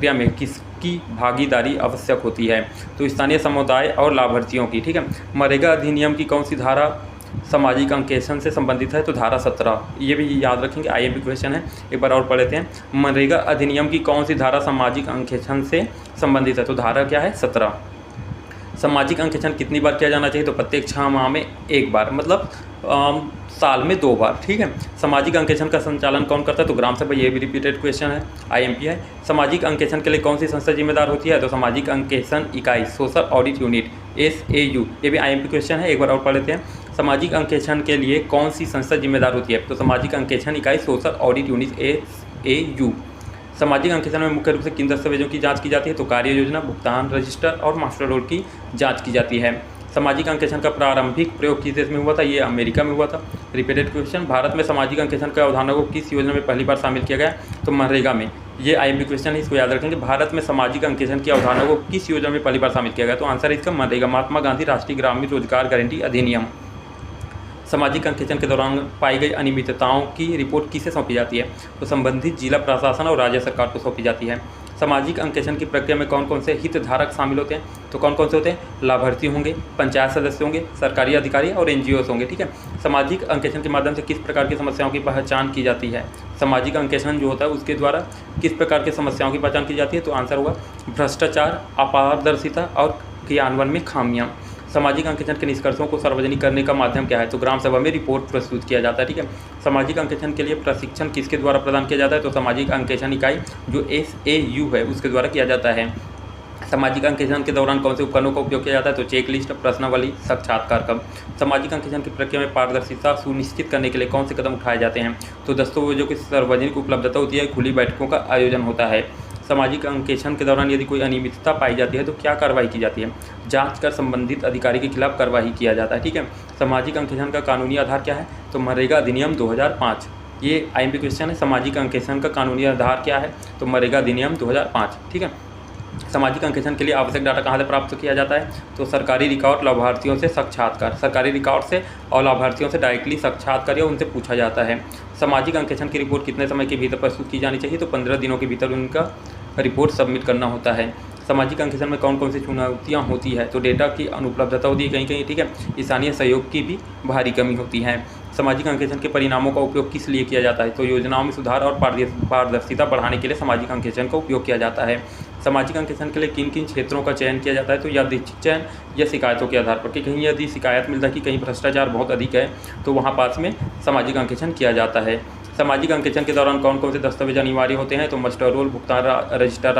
प्रक्रिया में किसकी भागीदारी आवश्यक होती है? तो स्थानीय समुदाय और लाभार्थियों की। ठीक है। मनरेगा अधिनियम की कौन सी धारा सामाजिक अंकेक्षण से संबंधित है? तो धारा 17। ये भी याद रखेंगे, IMP क्वेश्चन है। एक बार और पढ़ लेते हैं। मनरेगा अधिनियम की कौन सी धारा सामाजिक अंकेक्षण से संबंधित है? तो धारा क्या है? 17। सामाजिक अंकेक्षण कितनी बार किया जाना चाहिए? तो प्रत्येक 6 माह में एक बार, मतलब साल में 2 बार। ठीक है। सामाजिक अंकेक्षण का संचालन कौन करता है? तो ग्राम सभा। ये भी रिपीटेड क्वेश्चन है, IMP है। सामाजिक अंकेक्षण के लिए कौन सी संस्था जिम्मेदार होती है? तो सामाजिक अंकेक्षण इकाई, सोशल ऑडिट यूनिट, SAU। ये भी IMP क्वेश्चन है। एक बार और पढ़ लेते हैं। सामाजिक अंकेक्षण के लिए कौन सी संस्था जिम्मेदार होती है? तो सामाजिक अंकेक्षण इकाई, सोशल ऑडिट यूनिट, SAU। सामाजिक अंकेक्षण में मुख्य रूप से किन दस्तावेजों की जांच की जाती है? तो कार्य योजना, भुगतान रजिस्टर और मास्टर रोल की जांच की जाती है। सामाजिक अंकेक्षण का प्रारंभिक प्रयोग किस देश में हुआ था? ये अमेरिका में हुआ था। Repeated question. भारत में सामाजिक अंकेक्षण की अवधारणा को किस योजना में पहली बार शामिल किया गया? तो मनरेगा में। ये IMP क्वेश्चन है, इसको याद रखेंगे। भारत में सामाजिक अंकेक्षण की अवधारणा को किस योजना में पहली बार शामिल किया गया? तो आंसर है इसका मनरेगा, महात्मा गांधी राष्ट्रीय ग्रामीण रोजगार गारंटी अधिनियम। सामाजिक अंकेक्षण के दौरान पाई गई अनियमितताओं की रिपोर्ट किसे सौंपी जाती है? तो संबंधित जिला प्रशासन और राज्य सरकार को सौंपी जाती है। सामाजिक अंकेक्षण की प्रक्रिया में कौन कौन से हितधारक शामिल होते हैं? तो कौन कौन से होते हैं? लाभार्थी होंगे, पंचायत सदस्य होंगे, सरकारी अधिकारी और NGOs होंगे। ठीक है। सामाजिक अंकेक्षण के माध्यम से किस प्रकार की समस्याओं की पहचान की जाती है? सामाजिक अंकेक्षण जो होता है उसके द्वारा किस प्रकार की समस्याओं की पहचान की जाती है? तो आंसर होगा भ्रष्टाचार, अपारदर्शिता और क्रियान्वयन में खामियां। सामाजिक अंकेक्षण के निष्कर्षों को सार्वजनिक करने का माध्यम क्या है? तो ग्राम सभा में रिपोर्ट प्रस्तुत किया जाता है। ठीक है। सामाजिक अंकेक्षण के लिए प्रशिक्षण किसके द्वारा प्रदान किया जाता है? तो सामाजिक अंकेक्षण इकाई जो SAU है उसके द्वारा किया जाता है। सामाजिक अंकेक्षण के दौरान कौन से उपकरणों का उपयोग किया जाता है? तो चेक लिस्ट, प्रश्नावली, साक्षात्कार कम। सामाजिक अंकेक्षण की प्रक्रिया में पारदर्शिता सुनिश्चित करने के लिए कौन से कदम उठाए जाते हैं? तो दस्तावेजों की सार्वजनिक उपलब्धता होती है, खुली बैठकों का आयोजन होता है। सामाजिक अंकेक्षण के दौरान यदि कोई अनियमितता पाई जाती है तो क्या कार्रवाई की जाती है? जांच कर संबंधित अधिकारी के खिलाफ कार्रवाई किया जाता है। ठीक है। सामाजिक अंकेक्षण का कानूनी आधार क्या है? तो मनरेगा अधिनियम 2005। ये IMP क्वेश्चन है। सामाजिक अंकेक्षण का कानूनी आधार क्या है? तो मनरेगा अधिनियम 2005। ठीक है। सामाजिक अंकेक्षण के लिए आवश्यक डाटा कहाँ से प्राप्त किया जाता है? तो सरकारी रिकॉर्ड, लाभार्थियों से साक्षात्कार। सरकारी रिकॉर्ड से और लाभार्थियों से डायरेक्टली साक्षात्कार या उनसे पूछा जाता है। सामाजिक अंकेक्षण की रिपोर्ट कितने समय के भीतर प्रस्तुत की जानी चाहिए? तो 15 दिनों के भीतर उनका रिपोर्ट सबमिट करना होता है। सामाजिक अंकेक्षण में कौन कौन सी चुनौतियाँ होती है? तो डेटा की अनुपलब्धता होती है कहीं कहीं। ठीक है। स्थानीय सहयोग की भी भारी कमी होती है। सामाजिक अंकेक्षण के परिणामों का उपयोग किस लिए किया जाता है? तो योजनाओं में सुधार और पारदर्शिता बढ़ाने के लिए सामाजिक अंकेक्षण का उपयोग किया जाता है। सामाजिक अंकेक्षण के लिए किन किन क्षेत्रों का चयन किया जाता है? तो यादृच्छिक चयन या शिकायतों के आधार पर, कि कहीं यदि शिकायत मिलता है कि कहीं भ्रष्टाचार बहुत अधिक है तो वहाँ पास में सामाजिक अंकेक्षण किया जाता है। सामाजिक अंकेक्षण के दौरान कौन कौन से दस्तावेज अनिवार्य होते हैं? तो मास्टर रोल, भुगतान रजिस्टर,